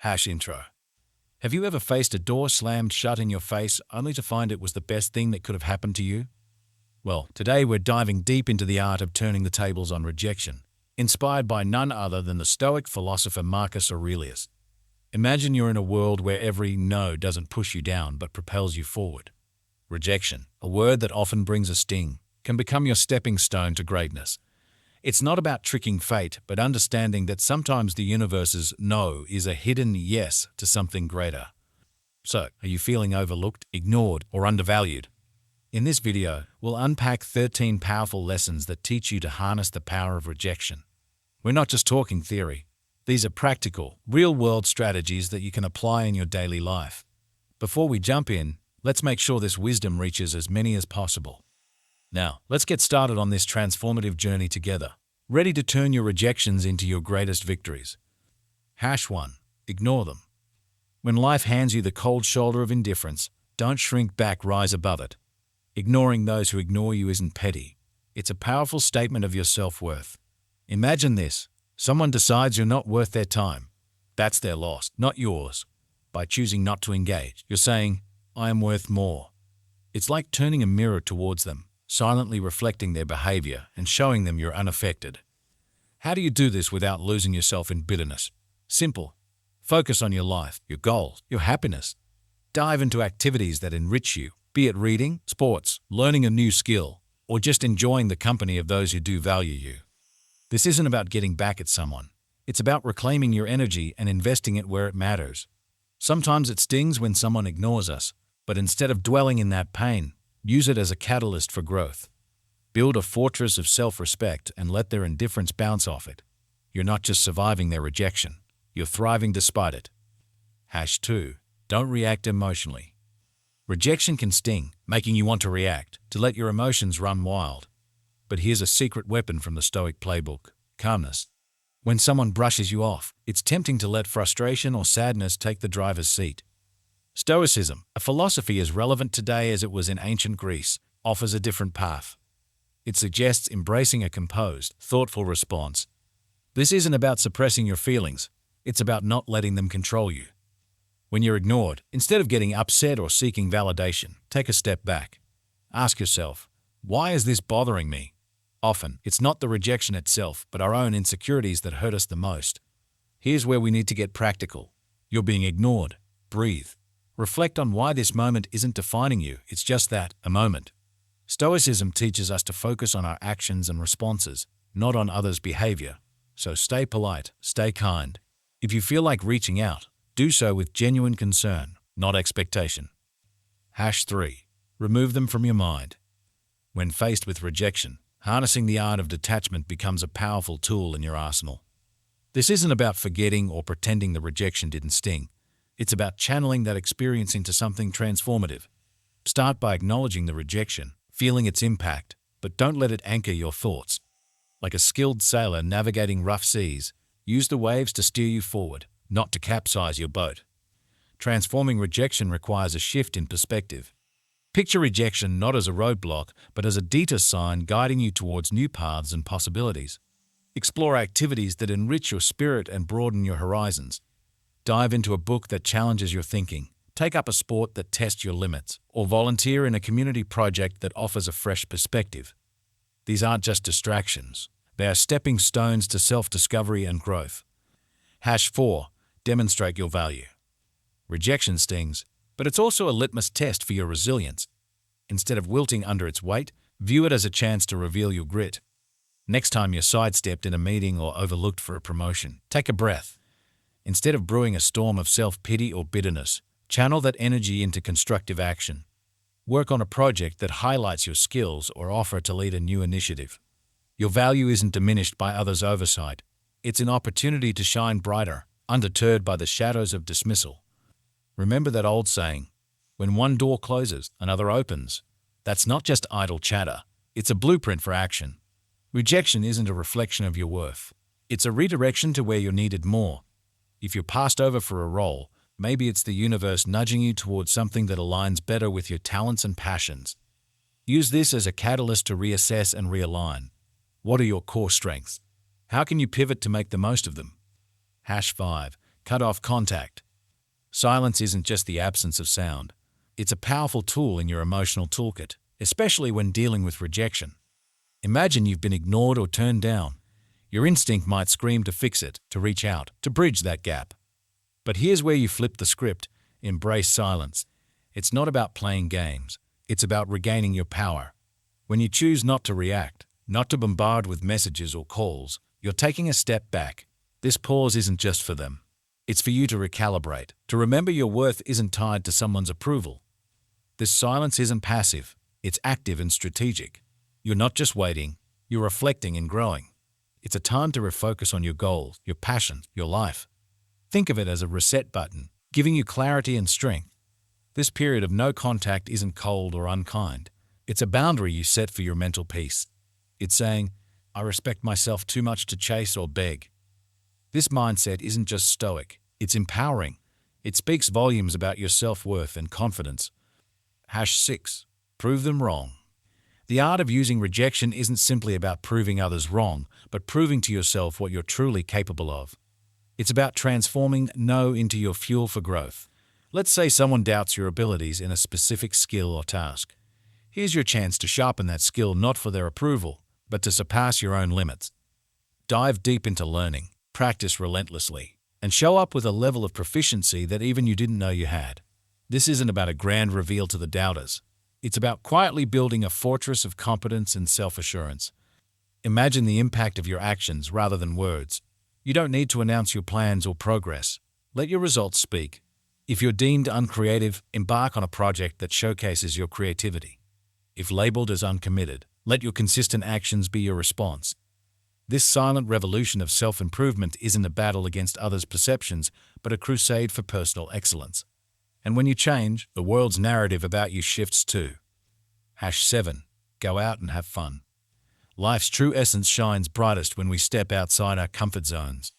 Intro. Have you ever faced a door slammed shut in your face only to find it was the best thing that could have happened to you? Well, today we're diving deep into the art of turning the tables on rejection, inspired by none other than the Stoic philosopher Marcus Aurelius. Imagine you're in a world where every no doesn't push you down but propels you forward. Rejection, a word that often brings a sting, can become your stepping stone to greatness. It's not about tricking fate, but understanding that sometimes the universe's no is a hidden yes to something greater. So, are you feeling overlooked, ignored, or undervalued? In this video, we'll unpack 13 powerful lessons that teach you to harness the power of rejection. We're not just talking theory. These are practical, real-world strategies that you can apply in your daily life. Before we jump in, let's make sure this wisdom reaches as many as possible. Now, let's get started on this transformative journey together, ready to turn your rejections into your greatest victories. 1. Ignore them. When life hands you the cold shoulder of indifference, don't shrink back, rise above it. Ignoring those who ignore you isn't petty. It's a powerful statement of your self-worth. Imagine this. Someone decides you're not worth their time. That's their loss, not yours. By choosing not to engage, you're saying, I am worth more. It's like turning a mirror towards them, silently reflecting their behavior and showing them you're unaffected. How do you do this without losing yourself in bitterness? Simple. Focus on your life, your goals, your happiness. Dive into activities that enrich you, be it reading, sports, learning a new skill, or just enjoying the company of those who do value you. This isn't about getting back at someone. It's about reclaiming your energy and investing it where it matters. Sometimes it stings when someone ignores us, but instead of dwelling in that pain, use it as a catalyst for growth. Build a fortress of self-respect and let their indifference bounce off it. You're not just surviving their rejection, you're thriving despite it. 2. Don't react emotionally. Rejection can sting, making you want to react, to let your emotions run wild. But here's a secret weapon from the Stoic playbook: calmness. When someone brushes you off, it's tempting to let frustration or sadness take the driver's seat. Stoicism, a philosophy as relevant today as it was in ancient Greece, offers a different path. It suggests embracing a composed, thoughtful response. This isn't about suppressing your feelings, it's about not letting them control you. When you're ignored, instead of getting upset or seeking validation, take a step back. Ask yourself, why is this bothering me? Often, it's not the rejection itself, but our own insecurities that hurt us the most. Here's where we need to get practical. You're being ignored. Breathe. Reflect on why this moment isn't defining you, it's just that, a moment. Stoicism teaches us to focus on our actions and responses, not on others' behavior. So stay polite, stay kind. If you feel like reaching out, do so with genuine concern, not expectation. 3. Remove them from your mind. When faced with rejection, harnessing the art of detachment becomes a powerful tool in your arsenal. This isn't about forgetting or pretending the rejection didn't sting. It's about channeling that experience into something transformative. Start by acknowledging the rejection, feeling its impact, but don't let it anchor your thoughts. Like a skilled sailor navigating rough seas, use the waves to steer you forward, not to capsize your boat. Transforming rejection requires a shift in perspective. Picture rejection not as a roadblock, but as a detour sign guiding you towards new paths and possibilities. Explore activities that enrich your spirit and broaden your horizons. Dive into a book that challenges your thinking, take up a sport that tests your limits, or volunteer in a community project that offers a fresh perspective. These aren't just distractions. They are stepping stones to self-discovery and growth. 4. Demonstrate your value. Rejection stings, but it's also a litmus test for your resilience. Instead of wilting under its weight, view it as a chance to reveal your grit. Next time you're sidestepped in a meeting or overlooked for a promotion, take a breath. Instead of brewing a storm of self-pity or bitterness, channel that energy into constructive action. Work on a project that highlights your skills or offer to lead a new initiative. Your value isn't diminished by others' oversight. It's an opportunity to shine brighter, undeterred by the shadows of dismissal. Remember that old saying, when one door closes, another opens. That's not just idle chatter. It's a blueprint for action. Rejection isn't a reflection of your worth. It's a redirection to where you're needed more. If you're passed over for a role, maybe it's the universe nudging you towards something that aligns better with your talents and passions. Use this as a catalyst to reassess and realign. What are your core strengths? How can you pivot to make the most of them? 5. Cut off contact. Silence isn't just the absence of sound. It's a powerful tool in your emotional toolkit, especially when dealing with rejection. Imagine you've been ignored or turned down. Your instinct might scream to fix it, to reach out, to bridge that gap. But here's where you flip the script. Embrace silence. It's not about playing games. It's about regaining your power. When you choose not to react, not to bombard with messages or calls, you're taking a step back. This pause isn't just for them. It's for you to recalibrate, to remember your worth isn't tied to someone's approval. This silence isn't passive. It's active and strategic. You're not just waiting, you're reflecting and growing. It's a time to refocus on your goals, your passion, your life. Think of it as a reset button, giving you clarity and strength. This period of no contact isn't cold or unkind. It's a boundary you set for your mental peace. It's saying, I respect myself too much to chase or beg. This mindset isn't just stoic, it's empowering. It speaks volumes about your self-worth and confidence. #6. Prove them wrong. The art of using rejection isn't simply about proving others wrong, but proving to yourself what you're truly capable of. It's about transforming no into your fuel for growth. Let's say someone doubts your abilities in a specific skill or task. Here's your chance to sharpen that skill not for their approval, but to surpass your own limits. Dive deep into learning, practice relentlessly, and show up with a level of proficiency that even you didn't know you had. This isn't about a grand reveal to the doubters. It's about quietly building a fortress of competence and self-assurance. Imagine the impact of your actions rather than words. You don't need to announce your plans or progress. Let your results speak. If you're deemed uncreative, embark on a project that showcases your creativity. If labeled as uncommitted, let your consistent actions be your response. This silent revolution of self-improvement isn't a battle against others' perceptions, but a crusade for personal excellence. And when you change, the world's narrative about you shifts too. #7. Go out and have fun. Life's true essence shines brightest when we step outside our comfort zones.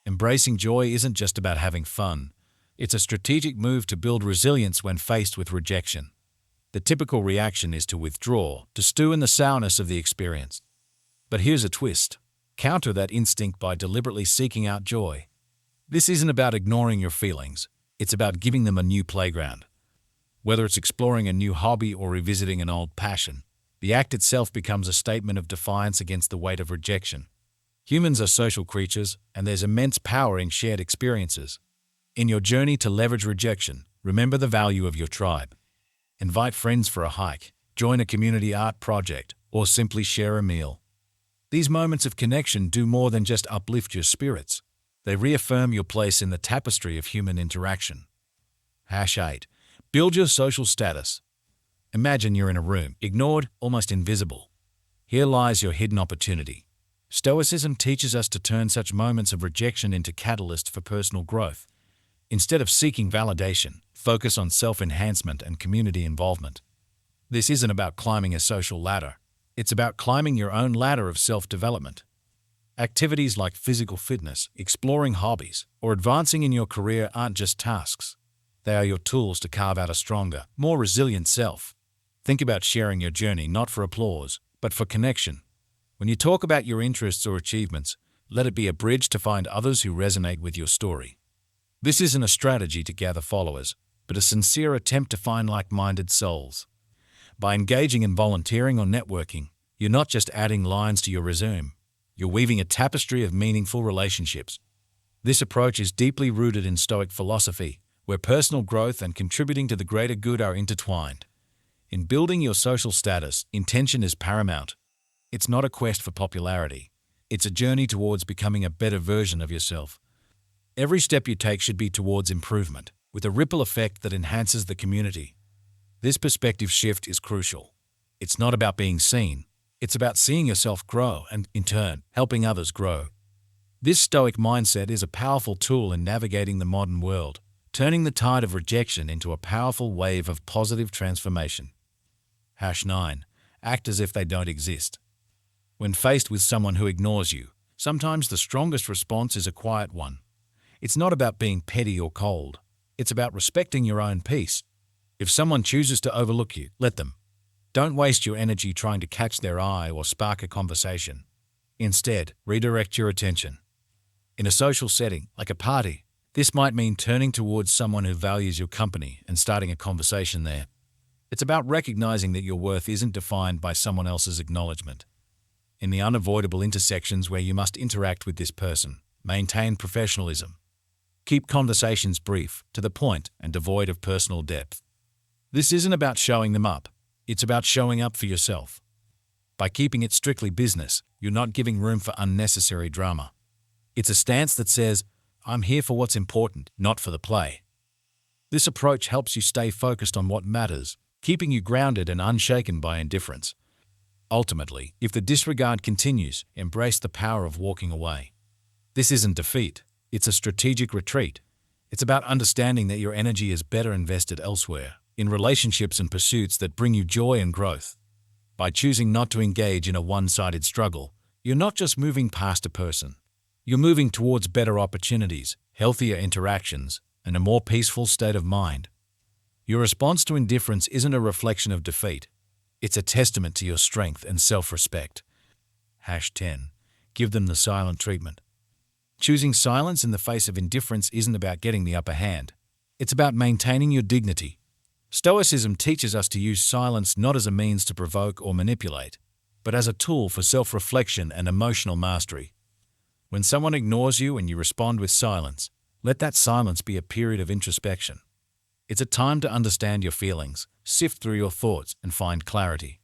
Embracing joy isn't just about having fun. It's a strategic move to build resilience when faced with rejection. The typical reaction is to withdraw, to stew in the sourness of the experience. But here's a twist. Counter that instinct by deliberately seeking out joy. This isn't about ignoring your feelings. It's about giving them a new playground. Whether it's exploring a new hobby or revisiting an old passion, the act itself becomes a statement of defiance against the weight of rejection. Humans are social creatures, and there's immense power in shared experiences. In your journey to leverage rejection, remember the value of your tribe. Invite friends for a hike, join a community art project, or simply share a meal. These moments of connection do more than just uplift your spirits. They reaffirm your place in the tapestry of human interaction. #8. Build your social status. Imagine you're in a room, ignored, almost invisible. Here lies your hidden opportunity. Stoicism teaches us to turn such moments of rejection into catalysts for personal growth. Instead of seeking validation, focus on self-enhancement and community involvement. This isn't about climbing a social ladder. It's about climbing your own ladder of self-development. Activities like physical fitness, exploring hobbies, or advancing in your career aren't just tasks. They are your tools to carve out a stronger, more resilient self. Think about sharing your journey not for applause, but for connection. When you talk about your interests or achievements, let it be a bridge to find others who resonate with your story. This isn't a strategy to gather followers, but a sincere attempt to find like-minded souls. By engaging in volunteering or networking, you're not just adding lines to your resume, you're weaving a tapestry of meaningful relationships. This approach is deeply rooted in Stoic philosophy, where personal growth and contributing to the greater good are intertwined. In building your social status, intention is paramount. It's not a quest for popularity. It's a journey towards becoming a better version of yourself. Every step you take should be towards improvement, with a ripple effect that enhances the community. This perspective shift is crucial. It's not about being seen. It's about seeing yourself grow and, in turn, helping others grow. This Stoic mindset is a powerful tool in navigating the modern world, turning the tide of rejection into a powerful wave of positive transformation. #9. Act as if they don't exist. When faced with someone who ignores you, sometimes the strongest response is a quiet one. It's not about being petty or cold. It's about respecting your own peace. If someone chooses to overlook you, let them. Don't waste your energy trying to catch their eye or spark a conversation. Instead, redirect your attention. In a social setting, like a party, This might mean turning towards someone who values your company and starting a conversation there. It's about recognizing that your worth isn't defined by someone else's acknowledgement. In the unavoidable intersections where you must interact with this person, maintain professionalism. Keep conversations brief, to the point, and devoid of personal depth. This isn't about showing them up. It's about showing up for yourself. By keeping it strictly business, you're not giving room for unnecessary drama. It's a stance that says, I'm here for what's important, not for the play. This approach helps you stay focused on what matters, keeping you grounded and unshaken by indifference. Ultimately, if the disregard continues, embrace the power of walking away. This isn't defeat. It's a strategic retreat. It's about understanding that your energy is better invested elsewhere, in relationships and pursuits that bring you joy and growth. By choosing not to engage in a one-sided struggle, you're not just moving past a person. You're moving towards better opportunities, healthier interactions, and a more peaceful state of mind. Your response to indifference isn't a reflection of defeat. It's a testament to your strength and self-respect. #10. Give them the silent treatment. Choosing silence in the face of indifference isn't about getting the upper hand. It's about maintaining your dignity. Stoicism teaches us to use silence not as a means to provoke or manipulate, but as a tool for self-reflection and emotional mastery. When someone ignores you and you respond with silence, let that silence be a period of introspection. It's a time to understand your feelings, sift through your thoughts, and find clarity.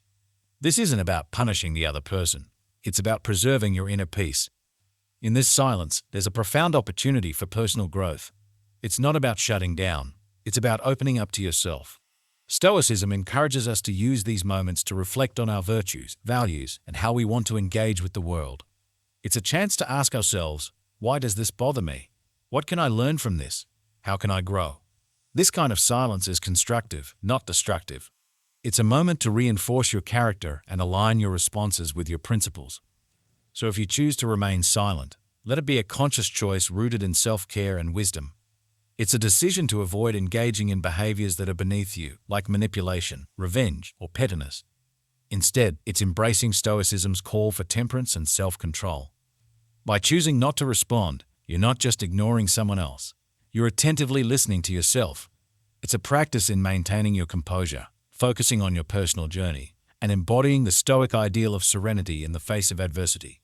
This isn't about punishing the other person. It's about preserving your inner peace. In this silence, there's a profound opportunity for personal growth. It's not about shutting down. It's about opening up to yourself. Stoicism encourages us to use these moments to reflect on our virtues, values, and how we want to engage with the world. It's a chance to ask ourselves, why does this bother me? What can I learn from this? How can I grow? This kind of silence is constructive, not destructive. It's a moment to reinforce your character and align your responses with your principles. So if you choose to remain silent, let it be a conscious choice rooted in self-care and wisdom. It's a decision to avoid engaging in behaviors that are beneath you, like manipulation, revenge, or pettiness. Instead, it's embracing Stoicism's call for temperance and self-control. By choosing not to respond, you're not just ignoring someone else. You're attentively listening to yourself. It's a practice in maintaining your composure, focusing on your personal journey, and embodying the Stoic ideal of serenity in the face of adversity.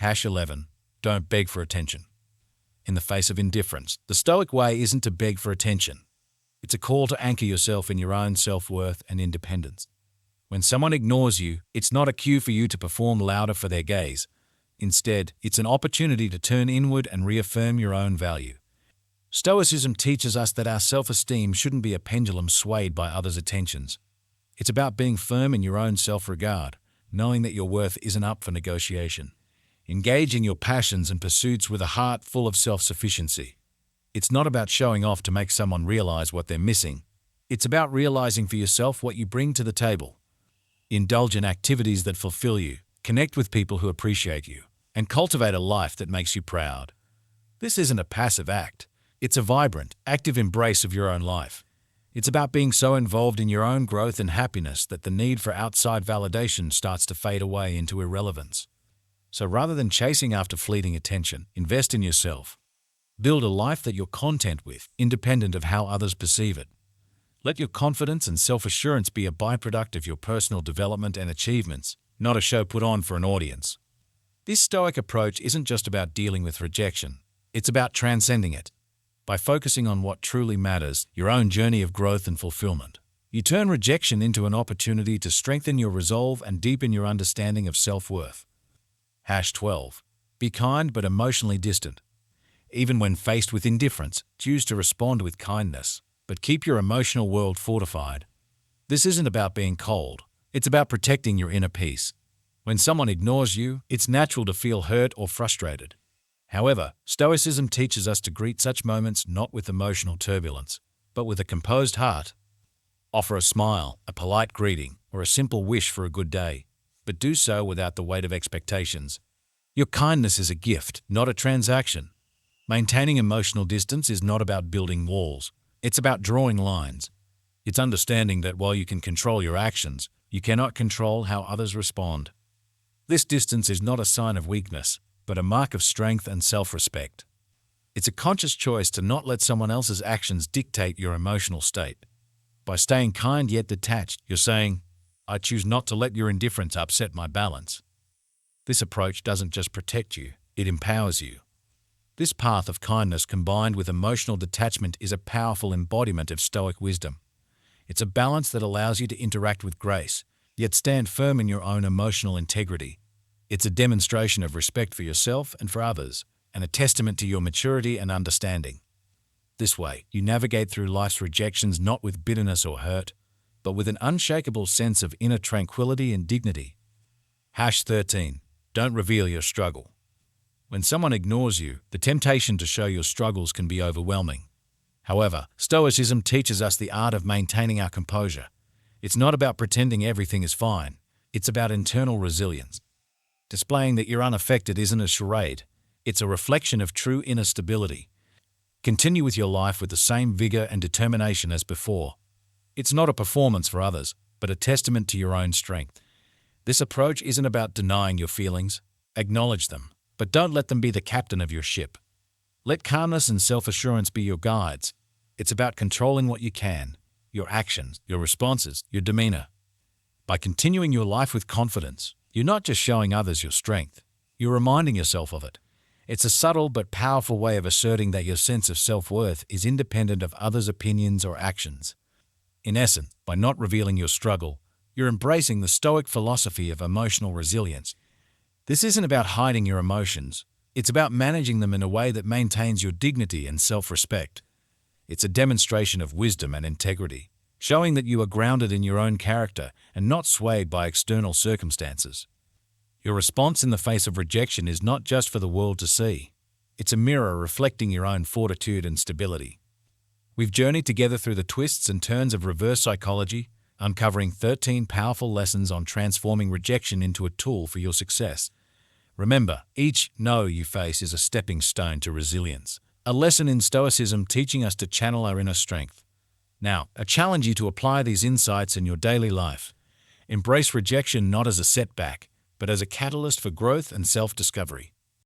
#11. Don't beg for attention. In the face of indifference, the Stoic way isn't to beg for attention. It's a call to anchor yourself in your own self-worth and independence. When someone ignores you, it's not a cue for you to perform louder for their gaze. Instead, it's an opportunity to turn inward and reaffirm your own value. Stoicism teaches us that our self-esteem shouldn't be a pendulum swayed by others' attentions. It's about being firm in your own self-regard, knowing that your worth isn't up for negotiation. Engage in your passions and pursuits with a heart full of self-sufficiency. It's not about showing off to make someone realize what they're missing. It's about realizing for yourself what you bring to the table. Indulge in activities that fulfill you, connect with people who appreciate you, and cultivate a life that makes you proud. This isn't a passive act. It's a vibrant, active embrace of your own life. It's about being so involved in your own growth and happiness that the need for outside validation starts to fade away into irrelevance. So rather than chasing after fleeting attention, invest in yourself. Build a life that you're content with, independent of how others perceive it. Let your confidence and self-assurance be a byproduct of your personal development and achievements, not a show put on for an audience. This Stoic approach isn't just about dealing with rejection. It's about transcending it. By focusing on what truly matters, your own journey of growth and fulfillment, you turn rejection into an opportunity to strengthen your resolve and deepen your understanding of self-worth. #12. Be kind but emotionally distant. Even when faced with indifference, choose to respond with kindness, but keep your emotional world fortified. This isn't about being cold. It's about protecting your inner peace. When someone ignores you, it's natural to feel hurt or frustrated. However, Stoicism teaches us to greet such moments not with emotional turbulence, but with a composed heart. Offer a smile, a polite greeting, or a simple wish for a good day, but do so without the weight of expectations. Your kindness is a gift, not a transaction. Maintaining emotional distance is not about building walls. It's about drawing lines. It's understanding that while you can control your actions, you cannot control how others respond. This distance is not a sign of weakness, but a mark of strength and self-respect. It's a conscious choice to not let someone else's actions dictate your emotional state. By staying kind yet detached, you're saying, I choose not to let your indifference upset my balance. This approach doesn't just protect you, it empowers you. This path of kindness combined with emotional detachment is a powerful embodiment of Stoic wisdom. It's a balance that allows you to interact with grace, yet stand firm in your own emotional integrity. It's a demonstration of respect for yourself and for others, and a testament to your maturity and understanding. This way, you navigate through life's rejections not with bitterness or hurt, but with an unshakable sense of inner tranquility and dignity. #13. Don't reveal your struggle. When someone ignores you, the temptation to show your struggles can be overwhelming. However, Stoicism teaches us the art of maintaining our composure. It's not about pretending everything is fine. It's about internal resilience. Displaying that you're unaffected isn't a charade. It's a reflection of true inner stability. Continue with your life with the same vigor and determination as before. It's not a performance for others, but a testament to your own strength. This approach isn't about denying your feelings. Acknowledge them, but don't let them be the captain of your ship. Let calmness and self-assurance be your guides. It's about controlling what you can, your actions, your responses, your demeanor. By continuing your life with confidence, you're not just showing others your strength, you're reminding yourself of it. It's a subtle but powerful way of asserting that your sense of self-worth is independent of others' opinions or actions. In essence, by not revealing your struggle, you're embracing the Stoic philosophy of emotional resilience. This isn't about hiding your emotions. It's about managing them in a way that maintains your dignity and self-respect. It's a demonstration of wisdom and integrity, showing that you are grounded in your own character and not swayed by external circumstances. Your response in the face of rejection is not just for the world to see. It's a mirror reflecting your own fortitude and stability. We've journeyed together through the twists and turns of reverse psychology, uncovering 13 powerful lessons on transforming rejection into a tool for your success. Remember, each no you face is a stepping stone to resilience, a lesson in Stoicism teaching us to channel our inner strength. Now, I challenge you to apply these insights in your daily life. Embrace rejection not as a setback, but as a catalyst for growth and self-discovery.